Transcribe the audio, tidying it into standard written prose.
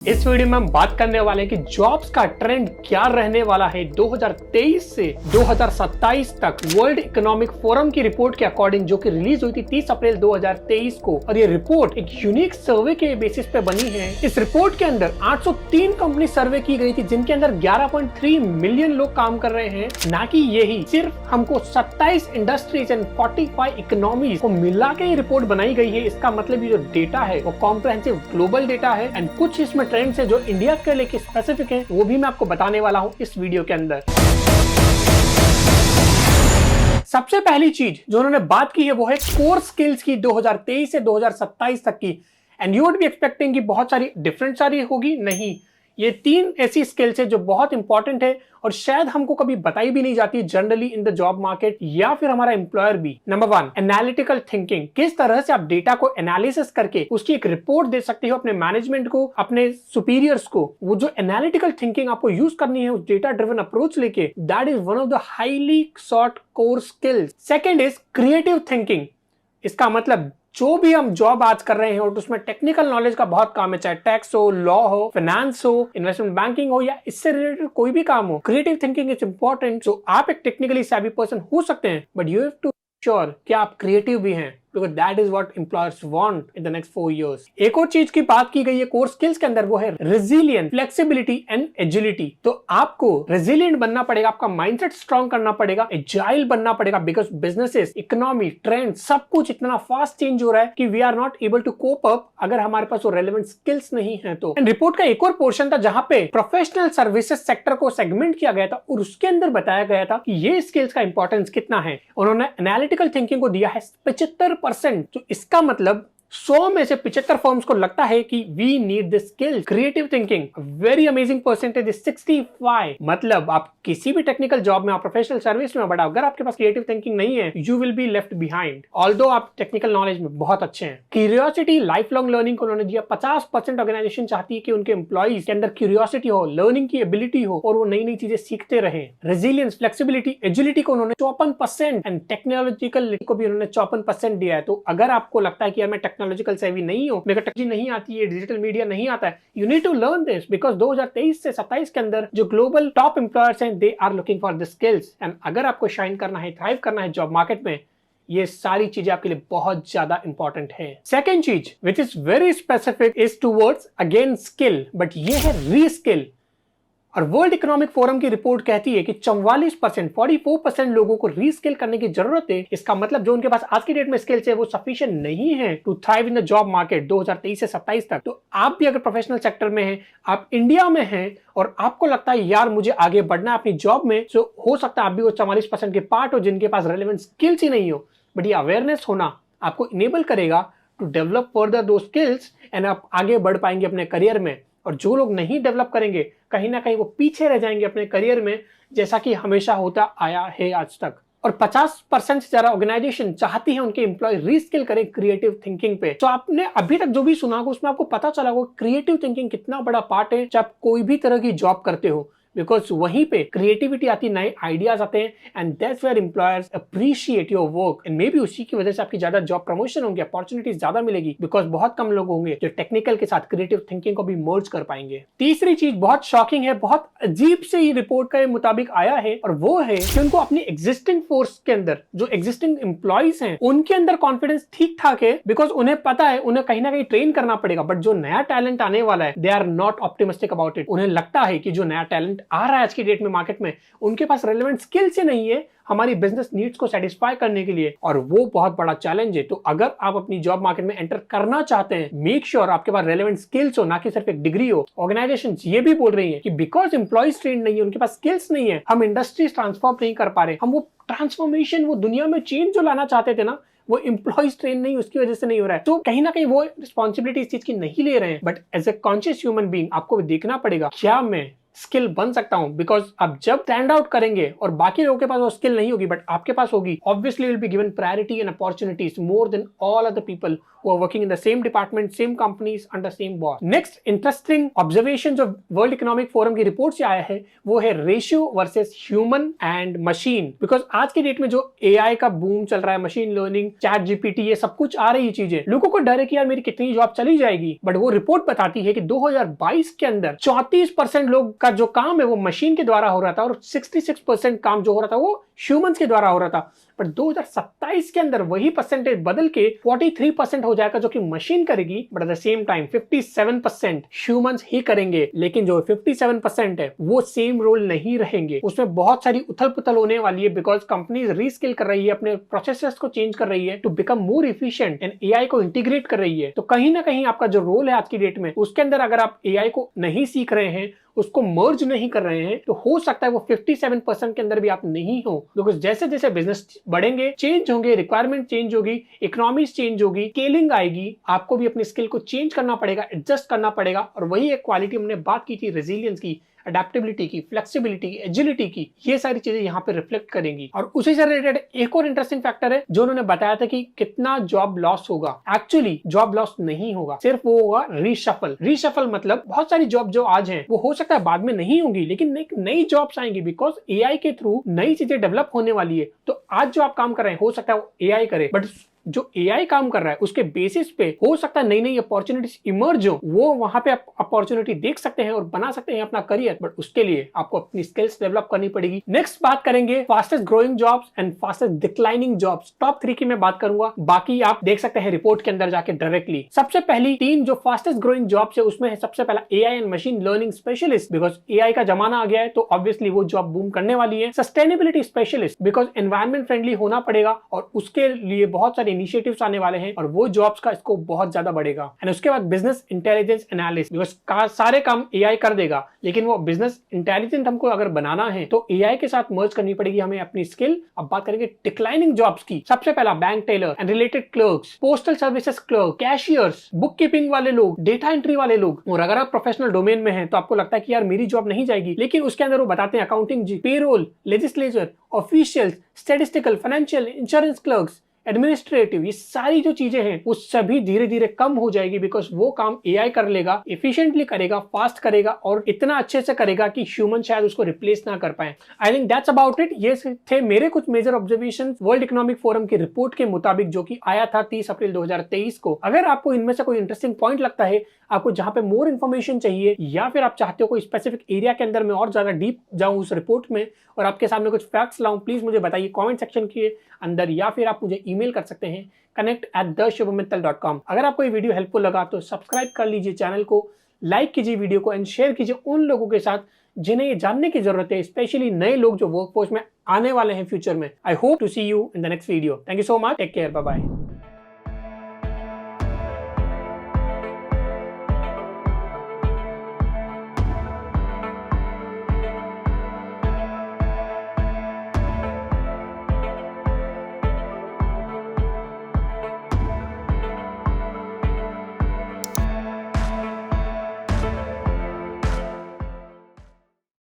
इस वीडियो में हम बात करने वाले हैं कि जॉब्स का ट्रेंड क्या रहने वाला है 2023 से 2027 तक। वर्ल्ड इकोनॉमिक फोरम की रिपोर्ट के अकॉर्डिंग, जो कि रिलीज हुई थी 30 अप्रैल 2023 को, और ये रिपोर्ट एक यूनिक सर्वे के बेसिस पे बनी है। इस रिपोर्ट के अंदर 803 कंपनी सर्वे की गई थी, जिनके अंदर 11.3 मिलियन लोग काम कर रहे हैं। ना कि यही सिर्फ हमको 27 इंडस्ट्रीज एंड 45 इकोनॉमीज को मिला के रिपोर्ट बनाई गई है। इसका मतलब ये जो डेटा है वो कॉम्प्रहेंसिव ग्लोबल डेटा है, एंड कुछ इसमें ट्रेंड्स है जो इंडिया के लिए स्पेसिफिक है, वो भी मैं आपको बताने वाला हूं इस वीडियो के अंदर। सबसे पहली चीज जो उन्होंने बात की है वो है कोर स्किल्स की 2023 से 2027 तक की। And you would be expecting कि बहुत सारी डिफरेंट सारी होगी, नहीं, ये तीन ऐसी स्किल्स है जो बहुत इंपॉर्टेंट है और शायद हमको कभी बताई भी नहीं जाती generally in the job market या फिर हमारा एम्प्लॉयर भी। Number 1, analytical thinking. किस तरह से आप डेटा को एनालिसिस करके उसकी एक रिपोर्ट दे सकते हो अपने मैनेजमेंट को, अपने सुपीरियर्स को। वो जो एनालिटिकल थिंकिंग आपको यूज करनी है उस डेटा ड्रिवन अप्रोच लेके, that is one of the highly sought core skills. Second is creative thinking. इसका मतलब जो भी हम जॉब आज कर रहे हैं और उसमें टेक्निकल नॉलेज का बहुत काम है, चाहे टैक्स हो, लॉ हो, फाइनेंस हो, इन्वेस्टमेंट बैंकिंग हो, या इससे रिलेटेड कोई भी काम हो, creative thinking is important. So आप एक टेक्निकली सैवी पर्सन हो सकते हैं, but you have to sure कि आप क्रिएटिव भी हैं, because that is what employers want in the next 4 years। एक और चीज की बात की गई है कोर स्किल्स के अंदर, वो है रेजिलियंट, फ्लेक्सिबिलिटी एंड एजिलिटी। तो आपको रेजिलियंट बनना पड़ेगा, आपका माइंडसेट स्ट्रॉन्ग करना पड़ेगा, एजाइल बनना पड़ेगा, बिकॉज बिजनेसेस, इकोनॉमी, ट्रेंड सब कुछ इतना फास्ट चेंज हो रहा है कि we are not able to cope up अगर हमारे पास वो रेलेवेंट स्किल्स नहीं है तो। रिपोर्ट का एक और पोर्शन था जहां पे प्रोफेशनल सर्विसेज सेक्टर को सेगमेंट किया गया था और उसके अंदर बताया गया था कि ये स्किल्स का इंपॉर्टेंस कितना है। उन्होंने एनालिटिकल थिंकिंग को दिया है 75%। तो इसका मतलब 100 में से 75 फर्म्स को लगता है कि we need this skill. Creative thinking, very amazing percentage is 65। मतलब आप किसी भी टेक्निकल जॉब में, आप प्रोफेशनल सर्विस में, बट अगर आपके पास क्रिएटिव थिंकिंग नहीं है, you will be left behind, although आप टेक्निकल नॉलेज में बहुत अच्छे हैं। क्यूरियोसिटी, लाइफ लॉन्ग लर्निंग को उन्होंने दिया 50%। ऑर्गेनाइजेशन चाहती है कि उनके एम्प्लॉइज के अंदर क्यूरियोसिटी हो, लर्निंग की एबिलिटी हो और वो नई नई चीजें सीखते रहे। रेजिलियंस, फ्लेक्सिबिलिटी, एजिलिटी को उन्होंने 54% एंड टेक्नोलॉजिकल को भी उन्होंने 54% दिया है। तो अगर आपको लगता है कि यार मैं टेक्नोलॉजिकल सेवी नहीं हो, मेरे को टेक्नोलॉजी नहीं आती है, डिजिटल मीडिया नहीं आता है, you need to learn this, because 2023 से 27 के अंदर जो ग्लोबल टॉप एम्प्लॉयर्स हैं, they are looking for the skills. And अगर आपको शाइन करना है, थ्राइव करना है जॉब मार्केट में, ये सारी चीजें आपके लिए बहुत ज्यादा इंपॉर्टेंट है। सेकेंड चीज which is very specific is towards again skill, but ये है रीस्किल। और वर्ल्ड इकोनॉमिक फोरम की रिपोर्ट कहती है कि 44% लोगों को रीस्किल करने की जरूरत है। इसका मतलब जो उनके पास आज की डेट में स्किल्स है वो सफिशिएंट नहीं है to thrive in the job market 2023 से 27 तक। तो आप भी अगर प्रोफेशनल सेक्टर में हैं, आप इंडिया में हैं और आपको लगता है यार मुझे आगे बढ़ना है अपनी जॉब में, तो हो सकता है आप भी वो 44% के पार्ट हो जिनके पास रेलेवेंट स्किल्स ही नहीं हो। बट ये अवेयरनेस होना आपको इनेबल करेगा टू डेवलप फर्दर दो स्किल्स, एंड आप आगे बढ़ पाएंगे अपने करियर में। और जो लोग नहीं डेवलप करेंगे, कहीं ना कहीं वो पीछे रह जाएंगे अपने करियर में, जैसा कि हमेशा होता आया है आज तक। और 50% से ज्यादा ऑर्गेनाइजेशन चाहती है उनके एम्प्लॉय रीस्किल करें क्रिएटिव थिंकिंग पे। तो आपने अभी तक जो भी सुना होगा उसमें आपको पता चला होगा क्रिएटिव थिंकिंग कितना बड़ा पार्ट है जब आप कोई भी तरह की जॉब करते हो, बिकॉज वहीं पे क्रिएटिविटी आती, नए आइडियाज आते हैं, and that's where employers appreciate your work. And maybe उसी की वजह से आपकी ज्यादा जॉब प्रमोशन होंगे, अपॉर्चुनिटीज ज्यादा मिलेगी, बिकॉज बहुत कम लोग होंगे जो टेक्निकल के साथ क्रिएटिव थिंकिंग को भी मर्ज कर पाएंगे। तीसरी चीज बहुत शॉकिंग है, बहुत अजीब से ही रिपोर्ट के मुताबिक आया है, और वो है कि उनको अपनी एग्जिस्टिंग फोर्स के अंदर जो एग्जिस्टिंग एम्प्लॉयज हैं उनके अंदर कॉन्फिडेंस ठीक ठाक है, बिकॉज उन्हें पता है उन्हें कहीं ना कहीं ट्रेन करना पड़ेगा। बट जो नया टैलेंट आने वाला है, they are not optimistic about it. उन्हें लगता है कि जो नया टैलेंट आ रहा है आज की डेट में मार्केट में, उनके पास रेलेवेंट स्किल्स ही नहीं है हमारी बिजनेस नीड्स को सेटिस्फाई करने के लिए, और वो बहुत बड़ा चैलेंज है। तो अगर आप अपनी जॉब मार्केट में एंटर करना चाहते हैं, मेक श्योर आपके पास रेलेवेंट स्किल्स हो, ना कि सिर्फ एक डिग्री हो। ऑर्गेनाइजेशन ये भी बोल रही है कि बिकॉज एम्प्लॉइज ट्रेंड नहीं है, उनके पास स्किल्स नहीं है, हम इंडस्ट्रीज ट्रांसफॉर्म नहीं कर पा रहे, हम वो ट्रांसफॉर्मेशन, वो दुनिया में चेंज जो लाना चाहते थे ना, वो एम्प्लॉइज ट्रेन नहीं, उसकी वजह से नहीं हो रहा है। तो कहीं ना कहीं वो रिस्पॉन्सिबिलिटी इस चीज की नहीं ले रहे हैं। But as a conscious human being आपको भी देखना पड़ेगा क्या मैं स्किल बन सकता हूं, बिकॉज आप जब स्टैंड आउट करेंगे और बाकी लोगों के पास वो स्किल नहीं होगी बट आपके पास होगी, obviously will be given priority and opportunities more than all other people who are working in the same department, same companies, under same boss. Next interesting observation जो वर्ल्ड इकोनॉमिक फोरम की report से आया है वो है ratio versus human and machine. Because आज की date में जो एआई का बूम चल रहा है, मशीन लर्निंग, चैट जीपीटी, ये सब कुछ आ रही चीजें, लोगों को डर है कि यार मेरी कितनी जॉब चली जाएगी। बट वो रिपोर्ट बताती है कि 2022 के अंदर 34% लोग का जो काम है वो मशीन के द्वारा हो रहा था और 66% काम जो हो रहा था वो ह्यूमंस के द्वारा हो रहा था। पर 2027 के अंदर वही परसेंटेज बदल के 43% हो जाएगा जो कि मशीन करेगी, but at the same time 57% humans ही करेंगे। लेकिन जो 57% है वो सेम रोल नहीं रहेंगे, उसमें बहुत सारी उथल पुथल होने वाली है बिकॉज कंपनीज रीस्किल कर रही है, अपने प्रोसेसेस को चेंज कर रही है to become more efficient and AI को इंटीग्रेट कर रही है। तो कहीं ना कहीं आपका जो रोल है आज की डेट में उसके अंदर अगर आप एआई को नहीं सीख रहे हैं, उसको मर्ज नहीं कर रहे हैं, तो हो सकता है वो 57% के अंदर भी आप नहीं हो। बिकॉज जैसे जैसे बिजनेस बढ़ेंगे, चेंज होंगे, रिक्वायरमेंट चेंज होगी, इकोनॉमीज चेंज होगी, स्केलिंग आएगी, आपको भी अपनी स्किल को चेंज करना पड़ेगा, एडजस्ट करना पड़ेगा। और वही एक क्वालिटी हमने बात की थी रेजिलियंस की, अडेप्टेबिलिटी की, फ्लेक्सिबिलिटी की, एजिलिटी की, ये सारी चीजें यहाँ पे रिफ्लेक्ट करेंगी। और उसी से रिलेटेड एक और इंटरेस्टिंग फैक्टर है जो उन्होंने बताया था कि कितना जॉब लॉस होगा। एक्चुअली जॉब लॉस नहीं होगा, सिर्फ वो होगा रीशफल। रीशफल मतलब बहुत सारी जॉब जो आज हैं वो हो सकता है बाद में नहीं होंगी, लेकिन एक नई जॉब्स आएंगी बिकॉज एआई के थ्रू नई चीजें डेवलप होने वाली है। तो आज जो आप काम कर रहे हैं हो सकता है वो एआई करे, बट जो एआई काम कर रहा है उसके बेसिस पे हो सकता है नई नई अपॉर्चुनिटीज इमर्ज हो, वो वहां पे आप अपॉर्चुनिटी देख सकते हैं और बना सकते हैं अपना करियर। बट उसके लिए आपको अपनी स्किल्स डेवलप करनी पड़ेगी। नेक्स्ट बात करेंगे fastest growing jobs and fastest declining jobs. Top 3 की मैं बात करूंगा, बाकी आप देख सकते हैं रिपोर्ट के अंदर जाके डायरेक्टली। सबसे पहली 3 जो फास्टेस्ट ग्रोइंग जॉब्स है उसमें है सबसे पहला AI and machine learning specialist, because AI का जमाना आ गया है तो ऑब्वियसली वो जॉब बूम करने वाली है। Sustainability specialist, because environment friendly होना पड़ेगा और उसके लिए बहुत सारे इनिशिएटिव्स आने वाले हैं और वो जॉब्स का स्कोप बहुत ज्यादा बढ़ेगा। एंड उसके बाद बिजनेस इंटेलिजेंस एनालिस्ट, बिकॉज सारे काम एआई कर देगा, लेकिन वो बिजनेस इंटेलिजेंट हमको अगर बनाना है तो एआई के साथ मर्ज करनी पड़ेगी हमें अपनी स्किल। अब बात करेंगे डिक्लाइनिंग जॉब्स की। सबसे पहला bank teller and related clerks, postal services clerk, cashiers, book keeping वाले लोग, डेटा एंट्री वाले लोग। और अगर आप प्रोफेशनल डोमेन में हैं तो आपको लगता है कि यार मेरी जॉब नहीं जाएगी, लेकिन उसके अंदर वो बताते हैं accounting, payroll, legislature, officials, statistical, financial, insurance clerks, administrative, ये सारी जो चीजें हैं वो सभी धीरे धीरे कम हो जाएगी बिकॉज वो काम एआई कर लेगा, एफिशिएंटली करेगा, फास्ट करेगा और इतना अच्छे से करेगा कि ह्यूमन शायद उसको रिप्लेस ना कर पाए। I think that's about it. ये थे मेरे कुछ major observations World Economic Forum की रिपोर्ट के मुताबिक जो कि आया था 30 अप्रैल 2023 को। अगर आपको इनमें से कोई इंटरेस्टिंग पॉइंट लगता है, आपको जहां पे मोर इन्फॉर्मेशन चाहिए, या फिर आप चाहते हो कोई स्पेसिफिक एरिया के अंदर में और ज्यादा डीप जाऊं उस रिपोर्ट में और आपके सामने कुछ फैक्ट्स लाऊं, प्लीज मुझे बताइए कमेंट सेक्शन के अंदर, या फिर आप मुझे ईमेल कर सकते हैं connect@theshubhamittal.com। अगर आपको ये वीडियो हेल्पफुल लगा तो सब्सक्राइब कर लीजिए चैनल को, लाइक कीजिए वीडियो को एंड शेयर कीजिए उन लोगों के साथ जिन्हें ये जानने की जरूरत है, स्पेशली नए लोग जो वर्कफोर्स में आने वाले हैं फ्यूचर में। I hope to see you in the next video. Thank you so much, take care, bye bye.